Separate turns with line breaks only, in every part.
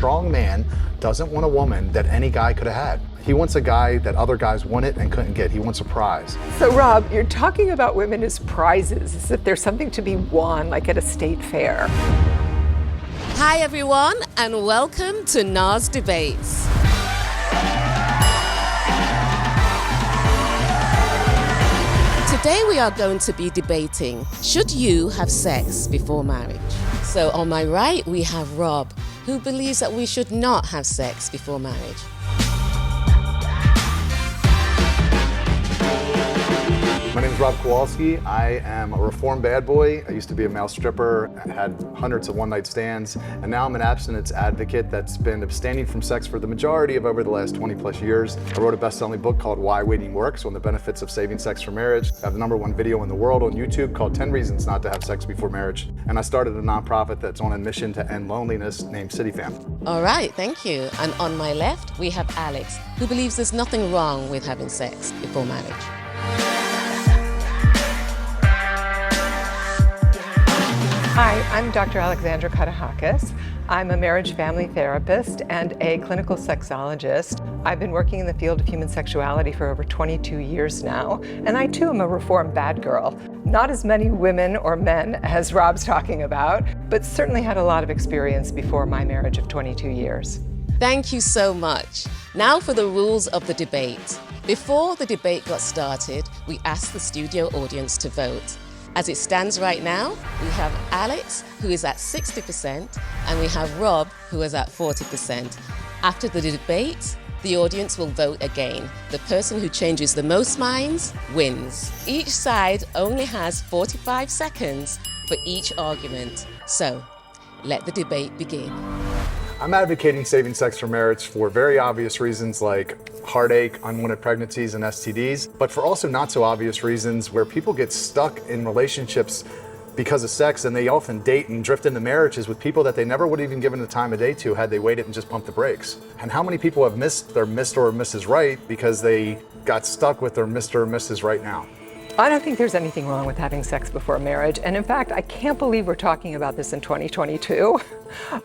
strong man doesn't want a woman that any guy could have had. He wants a guy that other guys wanted and couldn't get. He wants a prize.
So Rob, you're talking about women as prizes, as if there's something to be won, like at a state fair.
Hi everyone, and welcome to NAS Debates. Today we are going to be debating, should you have sex before marriage? So on my right we have Rob, who believes that we should not have sex before marriage.
My name is Rob Kowalski. I am a reformed bad boy. I used to be a male stripper, had hundreds of one-night stands, and now I'm an abstinence advocate that's been abstaining from sex for the majority of over the last 20 plus years. I wrote a best-selling book called Why Waiting Works on the benefits of saving sex for marriage. I have the #1 video in the world on YouTube called 10 Reasons Not to Have Sex Before Marriage. And I started a nonprofit that's on a mission to end loneliness named Cityfam.
All right, thank you. And on my left, we have Alex, who believes there's nothing wrong with having sex before marriage.
Hi, I'm Dr. Alexkatehakis. I'm a marriage family therapist and a clinical sexologist. I've been working in the field of human sexuality for over 22 years now, and I too am a reformed bad girl. Not as many women or men as Rob's talking about, but certainly had a lot of experience before my marriage of 22 years.
Thank you so much. Now for the rules of the debate. Before the debate got started, we asked the studio audience to vote. As it stands right now, we have Alex, who is at 60%, and we have Rob, who is at 40%. After the debate, the audience will vote again. The person who changes the most minds wins. Each side only has 45 seconds for each argument. So, let the debate begin.
I'm advocating saving sex for marriage for very obvious reasons like heartache, unwanted pregnancies, and STDs, but for also not so obvious reasons where people get stuck in relationships because of sex, and they often date and drift into marriages with people that they never would have even given the time of day to had they waited and just pumped the brakes. And how many people have missed their Mr. or Mrs. Right because they got stuck with their Mr. or Mrs. Right now?
I don't think there's anything wrong with having sex before marriage. And in fact, I can't believe we're talking about this in 2022.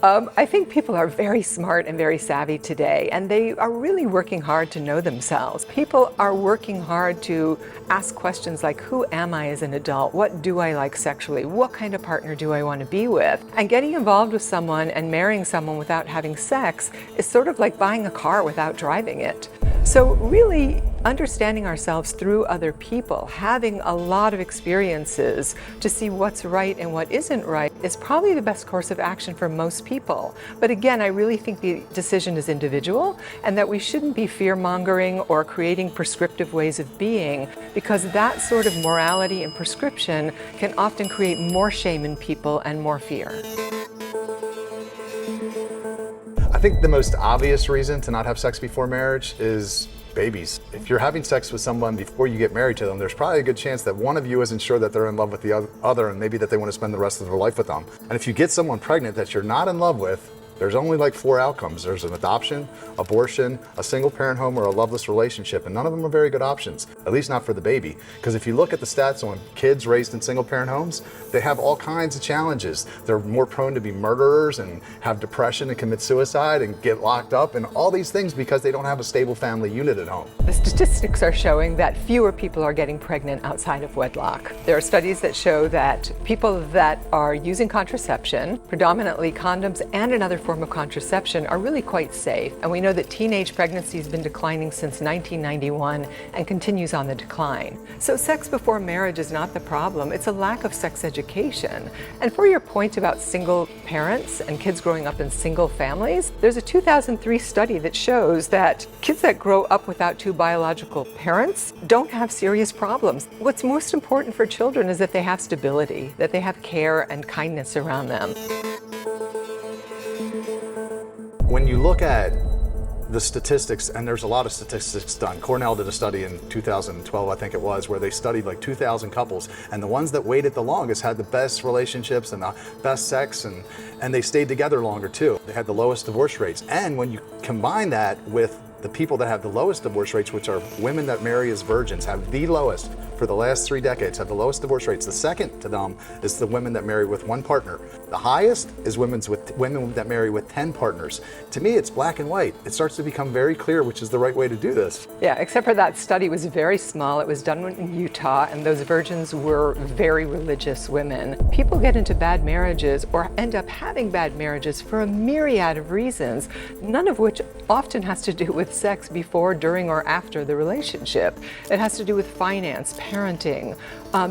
I think people are very smart and very savvy today, and they are really working hard to know themselves. People are working hard to ask questions like, who am I as an adult? What do I like sexually? What kind of partner do I want to be with? And getting involved with someone and marrying someone without having sex is sort of like buying a car without driving it. So really understanding ourselves through other people, having a lot of experiences to see what's right and what isn't right is probably the best course of action for most people. But again, I really think the decision is individual and that we shouldn't be fear-mongering or creating prescriptive ways of being, because that sort of morality and prescription can often create more shame in people and more fear.
I think the most obvious reason to not have sex before marriage is babies. If you're having sex with someone before you get married to them, there's probably a good chance that one of you isn't sure that they're in love with the other, and maybe that they want to spend the rest of their life with them. And if you get someone pregnant that you're not in love with, there's only like 4 outcomes. There's an adoption, abortion, a single parent home, or a loveless relationship, and none of them are very good options, at least not for the baby. Because if you look at the stats on kids raised in single parent homes, they have all kinds of challenges. They're more prone to be murderers and have depression and commit suicide and get locked up and all these things because they don't have a stable family unit at home.
The statistics are showing that fewer people are getting pregnant outside of wedlock. There are studies that show that people that are using contraception, predominantly condoms and another form of contraception, are really quite safe. And we know that teenage pregnancy has been declining since 1991 and continues on the decline. So sex before marriage is not the problem, it's a lack of sex education. And for your point about single parents and kids growing up in single families, there's a 2003 study that shows that kids that grow up without 2 biological parents don't have serious problems. What's most important for children is that they have stability, that they have care and kindness around them.
When you look at the statistics, and there's a lot of statistics done. Cornell did a study in 2012, I think it was, where they studied like 2,000 couples, and the ones that waited the longest had the best relationships and the best sex, and they stayed together longer too. They had the lowest divorce rates. And when you combine that with the people that have the lowest divorce rates, which are women that marry as virgins, have the lowest, for the last 3 decades have the lowest divorce rates. The second to them is the women that marry with one partner. The highest is women that marry with 10 partners. To me, it's black and white. It starts to become very clear which is the right way to do this.
Yeah, except for that study was very small. It was done in Utah, and those virgins were very religious women. People get into bad marriages or end up having bad marriages for a myriad of reasons, none of which often has to do with sex before, during, or after the relationship. It has to do with finance, parenting,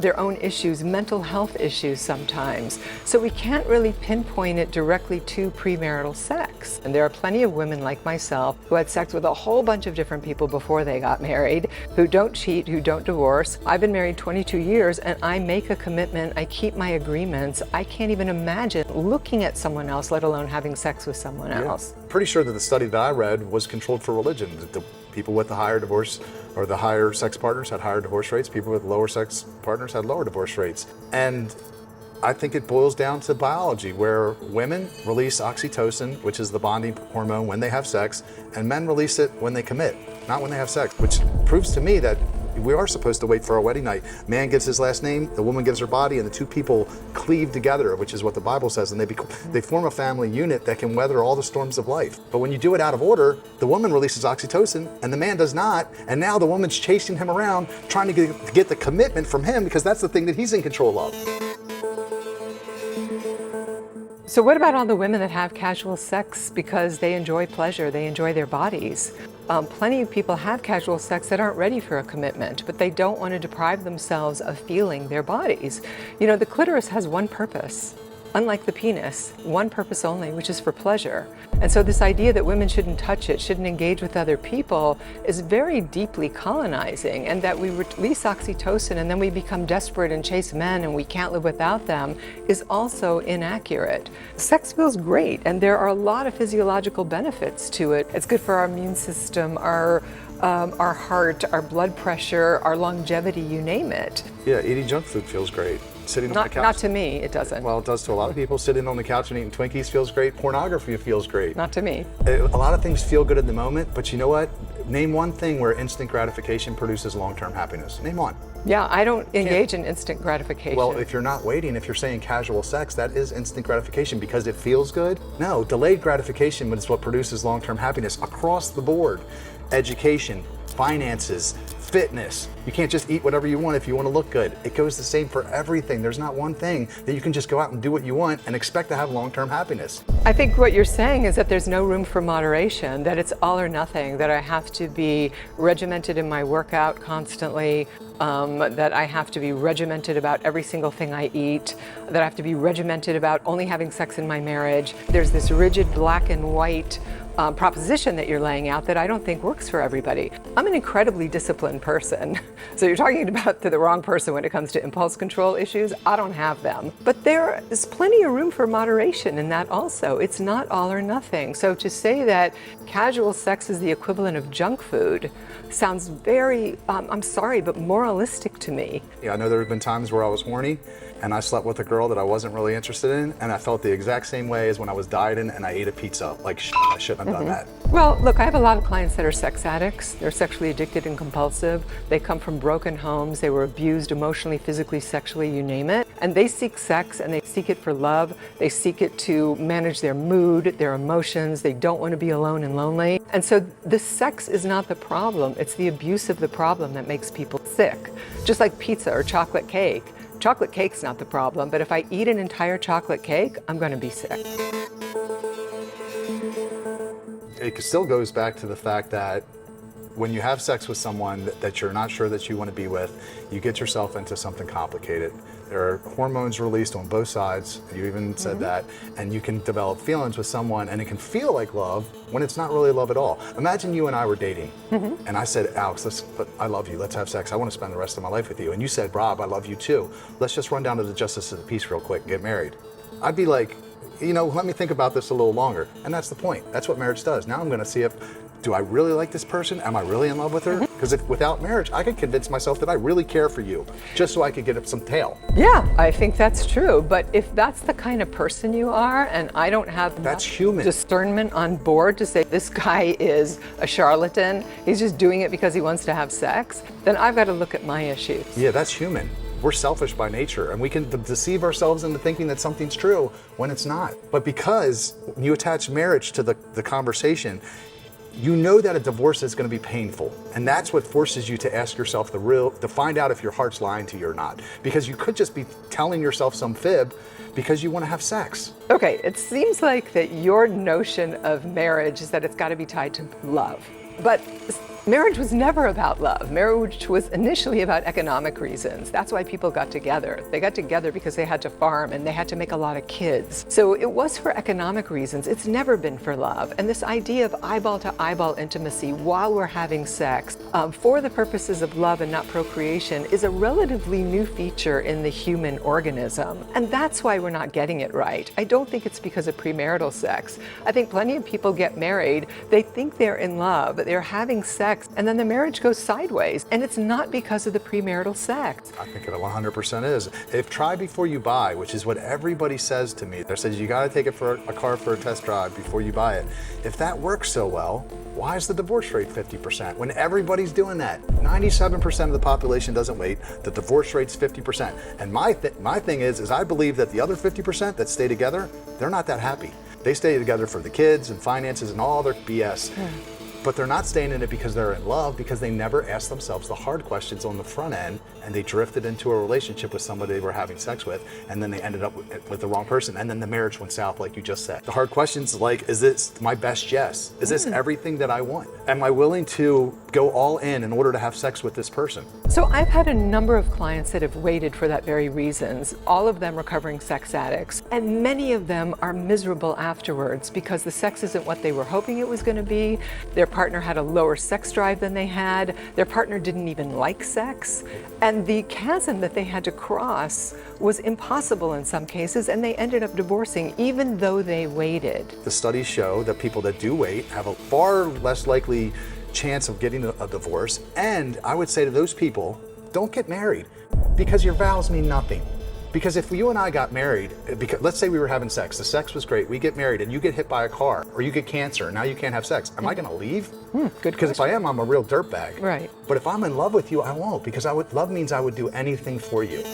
their own issues, mental health issues sometimes. So we can't really pinpoint it directly to premarital sex. And there are plenty of women like myself who had sex with a whole bunch of different people before they got married, who don't cheat, who don't divorce. I've been married 22 years and I make a commitment, I keep my agreements. I can't even imagine looking at someone else, let alone having sex with someone else.
Pretty sure that the study that I read was controlled for religion. The people with the higher divorce or the higher sex partners had higher divorce rates. People with lower sex partners had lower divorce rates. And I think it boils down to biology, where women release oxytocin, which is the bonding hormone, when they have sex, and men release it when they commit, not when they have sex, which proves to me that we are supposed to wait for our wedding night. Man gives his last name, the woman gives her body, and the two people cleave together, which is what the Bible says, and they form a family unit that can weather all the storms of life. But when you do it out of order, the woman releases oxytocin, and the man does not, and now the woman's chasing him around, trying to get the commitment from him, because that's the thing that he's in control of.
So what about all the women that have casual sex because they enjoy pleasure, they enjoy their bodies? Plenty of people have casual sex that aren't ready for a commitment, but they don't want to deprive themselves of feeling their bodies. You know, the clitoris has one purpose. Unlike the penis, one purpose only, which is for pleasure. And so this idea that women shouldn't touch it, shouldn't engage with other people, is very deeply colonizing, and that we release oxytocin and then we become desperate and chase men and we can't live without them is also inaccurate. Sex feels great, and there are a lot of physiological benefits to it. It's good for our immune system, our heart, our blood pressure, our longevity, you name it.
Yeah, eating junk food feels great. Sitting on the couch.
Not to me, it doesn't.
Well, it does to a lot of people. Sitting on the couch and eating Twinkies feels great. Pornography feels great.
Not to me.
A lot of things feel good in the moment, but you know what? Name one thing where instant gratification produces long-term happiness. Name one.
Yeah, I don't engage in instant gratification.
Well, if you're not waiting, if you're saying casual sex, that is instant gratification because it feels good. No, delayed gratification is what produces long-term happiness across the board. Education, finances, fitness. You can't just eat whatever you want if you want to look good. It goes the same for everything. There's not one thing that you can just go out and do what you want and expect to have long-term happiness.
I think what you're saying is that there's no room for moderation, that it's all or nothing, that I have to be regimented in my workout constantly, that I have to be regimented about every single thing I eat, that I have to be regimented about only having sex in my marriage. There's this rigid black and white proposition that you're laying out that I don't think works for everybody. I'm an incredibly disciplined person. So you're talking about to the wrong person when it comes to impulse control issues. I don't have them. But there is plenty of room for moderation in that also. It's not all or nothing. So to say that casual sex is the equivalent of junk food sounds very, I'm sorry, but moralistic to me.
Yeah, I know there have been times where I was horny and I slept with a girl that I wasn't really interested in, and I felt the exact same way as when I was dieting and I ate a pizza. Like, I shouldn't have done that.
Well, look, I have a lot of clients that are sex addicts. They're sexually addicted and compulsive. They come from broken homes. They were abused emotionally, physically, sexually, you name it. And they seek sex, and they seek it for love. They seek it to manage their mood, their emotions. They don't want to be alone and lonely. And so the sex is not the problem. It's the abuse of the problem that makes people sick. Just like pizza or chocolate cake. Chocolate cake's not the problem, but if I eat an entire chocolate cake, I'm going to be sick.
It still goes back to the fact that when you have sex with someone that you're not sure that you want to be with, you get yourself into something complicated. There are hormones released on both sides, you even said that, and you can develop feelings with someone and it can feel like love when it's not really love at all. Imagine you and I were dating and I said, Alex, I love you, let's have sex, I want to spend the rest of my life with you. And you said, Rob, I love you too. Let's just run down to the Justice of the Peace real quick and get married. I'd be like, you know, let me think about this a little longer. And that's the point. That's what marriage does. Now I'm going to see if do I really like this person? Am I really in love with her? Because if without marriage, I could convince myself that I really care for you, just so I could get some tail.
Yeah, I think that's true. But if that's the kind of person you are, and I don't have
That's
enough
human.
discernment on board to say this guy is a charlatan, he's just doing it because he wants to have sex, then I've got to look at my issues.
Yeah, that's human. We're selfish by nature, and we can deceive ourselves into thinking that something's true when it's not. But because you attach marriage to the conversation, you know that a divorce is going to be painful. And that's what forces you to ask yourself to find out if your heart's lying to you or not. Because you could just be telling yourself some fib because you want to have sex.
Okay, it seems like that your notion of marriage is that it's got to be tied to love. But marriage was never about love. Marriage was initially about economic reasons. That's why people got together. They got together because they had to farm and they had to make a lot of kids. So it was for economic reasons. It's never been for love. And this idea of eyeball to eyeball intimacy while we're having sex for the purposes of love and not procreation is a relatively new feature in the human organism. And that's why we're not getting it right. I don't think it's because of premarital sex. I think plenty of people get married, they think they're in love, they're having sex, and then the marriage goes sideways. And it's not because of the premarital sex.
I think it 100% is. If try before you buy, which is what everybody says to me, they says you got to take it for a car for a test drive before you buy it. If that works so well, why is the divorce rate 50% when everybody's doing that? 97% of the population doesn't wait. The divorce rate's 50%. And my thing is I believe that the other 50% that stay together, they're not that happy. They stay together for the kids and finances and all their BS. But they're not staying in it because they're in love, because they never asked themselves the hard questions on the front end, and they drifted into a relationship with somebody they were having sex with, and then they ended up with the wrong person, and then the marriage went south, like you just said. The hard questions like, is this my best yes? Is this everything that I want? Am I willing to go all in order to have sex with this person?
So I've had a number of clients that have waited for that very reasons, all of them recovering sex addicts, and many of them are miserable afterwards because the sex isn't what they were hoping it was going to be. Their partner had a lower sex drive than they had. Their partner didn't even like sex. And the chasm that they had to cross was impossible in some cases, and they ended up divorcing even though they waited.
The studies show that people that do wait have a far less likely chance of getting a divorce. And I would say to those people, don't get married because your vows mean nothing. Because if you and I got married, let's say we were having sex, the sex was great, we get married and you get hit by a car or you get cancer and now you can't have sex, am I gonna leave?
Good
Because if I am, I'm a real dirtbag.
Right.
But if I'm in love with you, I won't, because love means I would do anything for you.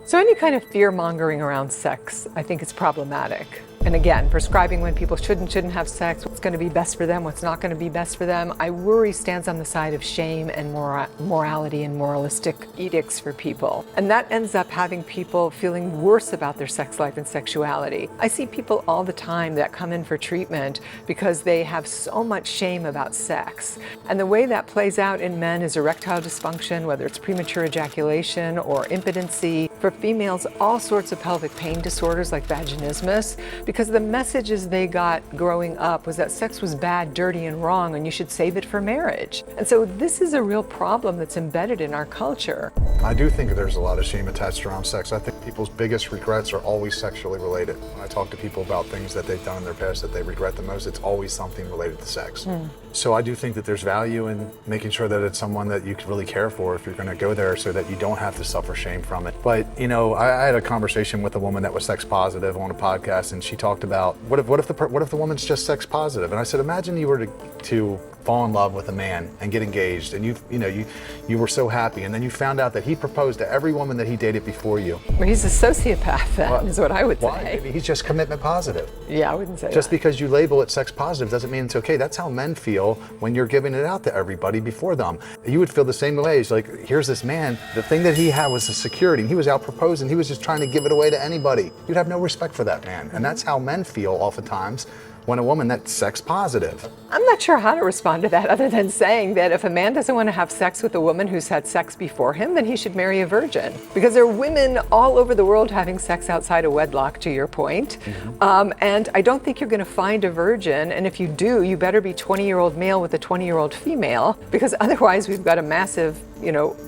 So any kind of fear-mongering around sex, I think is problematic. And again, prescribing when people shouldn't have sex, what's going to be best for them, what's not going to be best for them, I worry stands on the side of shame and morality and moralistic edicts for people. And that ends up having people feeling worse about their sex life and sexuality. I see people all the time that come in for treatment because they have so much shame about sex. And the way that plays out in men is erectile dysfunction, whether it's premature ejaculation or impotency. For females, all sorts of pelvic pain disorders like vaginismus, because the messages they got growing up was that sex was bad, dirty, and wrong, and you should save it for marriage. And so this is a real problem that's embedded in our culture.
I do think there's a lot of shame attached around sex. I think people's biggest regrets are always sexually related. When I talk to people about things that they've done in their past that they regret the most, it's always something related to sex. So I do think that there's value in making sure that it's someone that you really care for if you're going to go there, so that you don't have to suffer shame from it. But you know, I had a conversation with a woman that was sex positive on a podcast, and she talked about what if the woman's just sex positive? And I said, imagine you were to fall in love with a man and get engaged, and you were so happy, and then you found out that he proposed to every woman that he dated before you.
Well, he's a sociopath then, is what I would
Why?
say.
Maybe he's just commitment positive.
Yeah, I wouldn't say
Just
that.
because you label it sex positive doesn't mean it's okay. That's how men feel when you're giving it out to everybody before them. You would feel the same way. It's like, here's this man, the thing that he had was a security, and he was out proposing, he was just trying to give it away to anybody. You'd have no respect for that man. And that's how men feel oftentimes when a woman that's sex positive.
I'm not sure how to respond to that other than saying that if a man doesn't want to have sex with a woman who's had sex before him, then he should marry a virgin. Because there are women all over the world having sex outside of wedlock, to your point. And I don't think you're going to find a virgin. And if you do, you better be 20-year-old male with a 20-year-old female, because otherwise we've got a massive,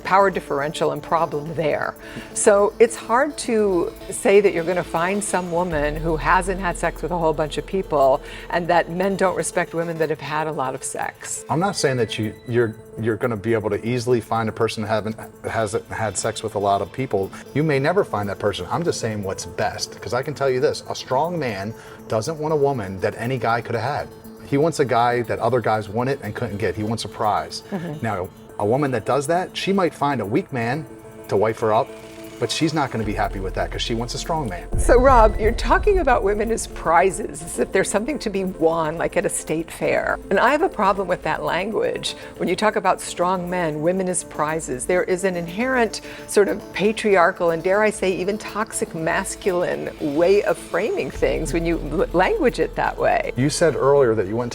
power differential and problem there. So it's hard to say that you're going to find some woman who hasn't had sex with a whole bunch of people and that men don't respect women that have had a lot of sex.
I'm not saying that you're going to be able to easily find a person that hasn't had sex with a lot of people. You may never find that person. I'm just saying what's best, because I can tell you this: a strong man doesn't want a woman that any guy could have had. He wants a guy that other guys wanted and couldn't get. He wants a prize. Now, a woman that does that, she might find a weak man to wife her up, but she's not going to be happy with that because she wants a strong man.
So Rob, you're talking about women as prizes, as if there's something to be won, like at a state fair. And I have a problem with that language. When you talk about strong men, women as prizes, there is an inherent sort of patriarchal and, dare I say, even toxic masculine way of framing things when you language it that way.
You said earlier that you wouldn't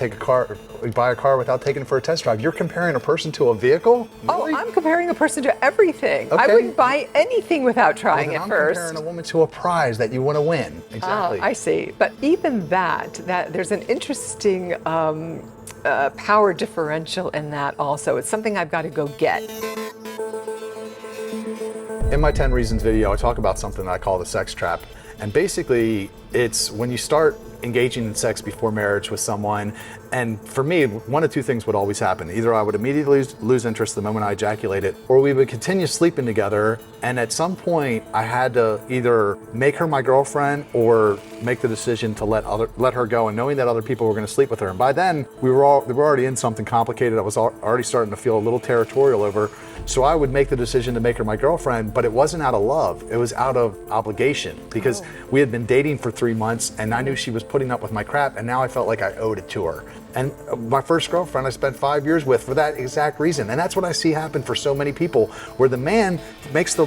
buy a car without taking it for a test drive. You're comparing a person to a vehicle? Really?
Oh, I'm comparing a person to everything. I
Okay.
wouldn't buy anything without trying it
I'm
first.
comparing a woman to a prize that you want to win. Exactly.
I see. But even that there's an interesting power differential in that also. It's something I've got to go get.
In my 10 Reasons video, I talk about something that I call the sex trap. And basically, it's when you start engaging in sex before marriage with someone, and for me, one of two things would always happen. Either I would immediately lose interest the moment I ejaculated, or we would continue sleeping together, and at some point, I had to either make her my girlfriend or make the decision to let her go, and knowing that other people were going to sleep with her. And by then, we were already in something complicated. I was already starting to feel a little territorial over her. So I would make the decision to make her my girlfriend, but it wasn't out of love. It was out of obligation, because we had been dating for 3 months and I knew she was putting up with my crap, and now I felt like I owed it to her. And my first girlfriend I spent 5 years with for that exact reason. And that's what I see happen for so many people, where the man makes the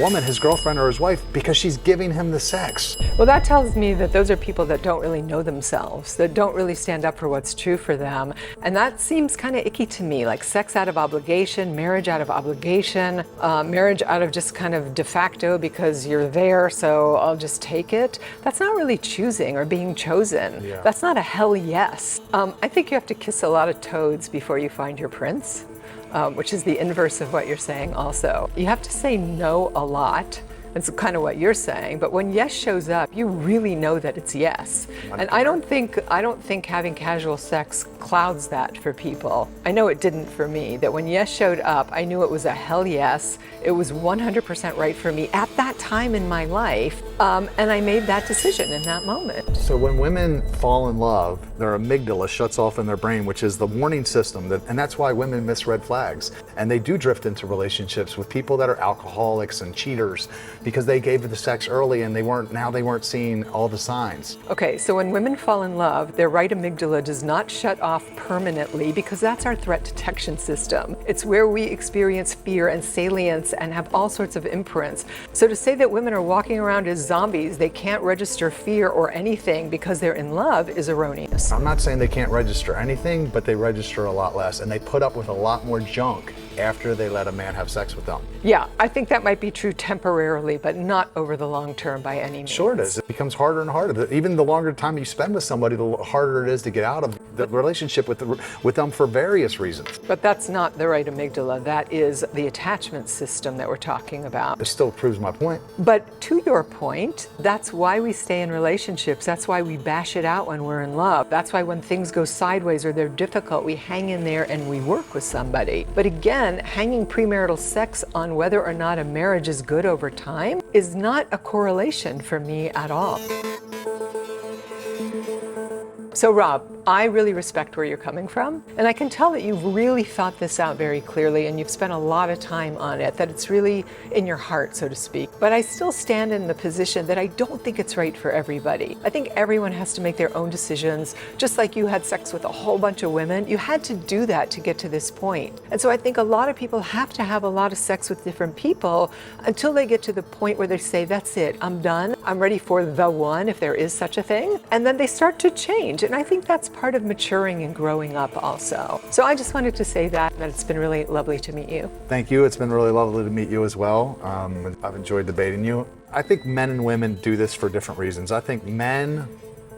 woman his girlfriend or his wife because she's giving him the sex.
Well, that tells me that those are people that don't really know themselves, that don't really stand up for what's true for them. And that seems kind of icky to me, like sex out of obligation, marriage out of obligation, marriage out of just kind of de facto because you're there, so I'll just take it. That's not really choosing or being chosen.
Yeah.
That's not a hell yes. I think you have to kiss a lot of toads before you find your prince, which is the inverse of what you're saying also. You have to say no a lot. It's kind of what you're saying, but when yes shows up, you really know that it's yes. And I don't think having casual sex clouds that for people. I know it didn't for me, that when yes showed up, I knew it was a hell yes. It was 100% right for me at that time in my life, and I made that decision in that moment.
So when women fall in love, their amygdala shuts off in their brain, which is the warning system, and that's why women miss red flags. And they do drift into relationships with people that are alcoholics and cheaters, because they gave the sex early and they weren't seeing all the signs.
Okay, so when women fall in love, their right amygdala does not shut off permanently, because that's our threat detection system. It's where we experience fear and salience and have all sorts of imprints. So to say that women are walking around as zombies, they can't register fear or anything because they're in love, is erroneous.
I'm not saying they can't register anything, but they register a lot less, and they put up with a lot more junk after they let a man have sex with them.
Yeah, I think that might be true temporarily, but not over the long term by any means.
Sure it is. It becomes harder and harder. Even the longer time you spend with somebody, the harder it is to get out of the relationship with them for various reasons.
But that's not the right amygdala. That is the attachment system that we're talking about.
It still proves my point.
But to your point, that's why we stay in relationships. That's why we bash it out when we're in love. That's why when things go sideways or they're difficult, we hang in there and we work with somebody. But again, hanging premarital sex on whether or not a marriage is good over time is not a correlation for me at all. So Rob, I really respect where you're coming from, and I can tell that you've really thought this out very clearly and you've spent a lot of time on it, that it's really in your heart, so to speak. But I still stand in the position that I don't think it's right for everybody. I think everyone has to make their own decisions. Just like you had sex with a whole bunch of women, you had to do that to get to this point. And so I think a lot of people have to have a lot of sex with different people until they get to the point where they say, that's it, I'm done. I'm ready for the one, if there is such a thing. And then they start to change. And I think that's part of maturing and growing up also. So I just wanted to say that it's been really lovely to meet you.
Thank you. It's been really lovely to meet you as well. I've enjoyed debating you. I think men and women do this for different reasons. I think men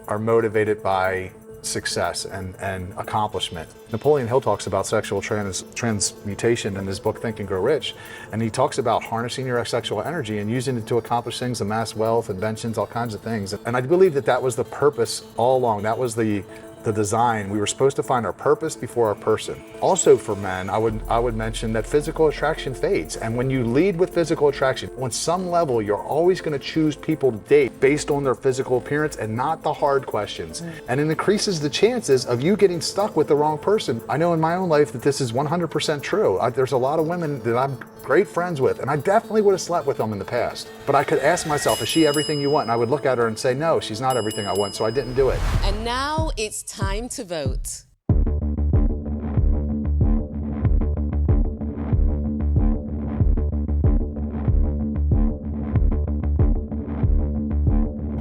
are motivated by success and accomplishment. Napoleon Hill talks about sexual transmutation in his book Think and Grow Rich, and he talks about harnessing your sexual energy and using it to accomplish things, amass wealth, inventions, all kinds of things. And I believe that that was the purpose all along. That was the design. We were supposed to find our purpose before our person. Also for men, I would mention that physical attraction fades. And when you lead with physical attraction, on some level, you're always going to choose people to date based on their physical appearance and not the hard questions. And it increases the chances of you getting stuck with the wrong person. I know in my own life that this is 100% true. There's a lot of women that I'm great friends with, and I definitely would have slept with them in the past. But I could ask myself, is she everything you want? And I would look at her and say, no, she's not everything I want, so I didn't do it.
And now it's time to vote.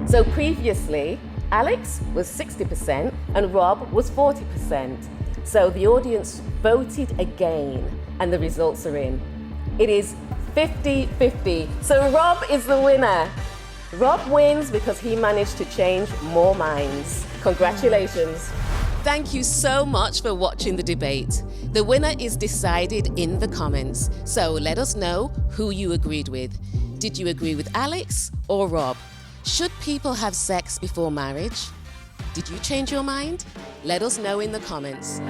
So previously, Alex was 60% and Rob was 40%. So the audience voted again, and the results are in. It is 50-50. So Rob is the winner. Rob wins because he managed to change more minds. Congratulations. Thank you so much for watching the debate. The winner is decided in the comments, so let us know who you agreed with. Did you agree with Alex or Rob? Should people have sex before marriage? Did you change your mind? Let us know in the comments.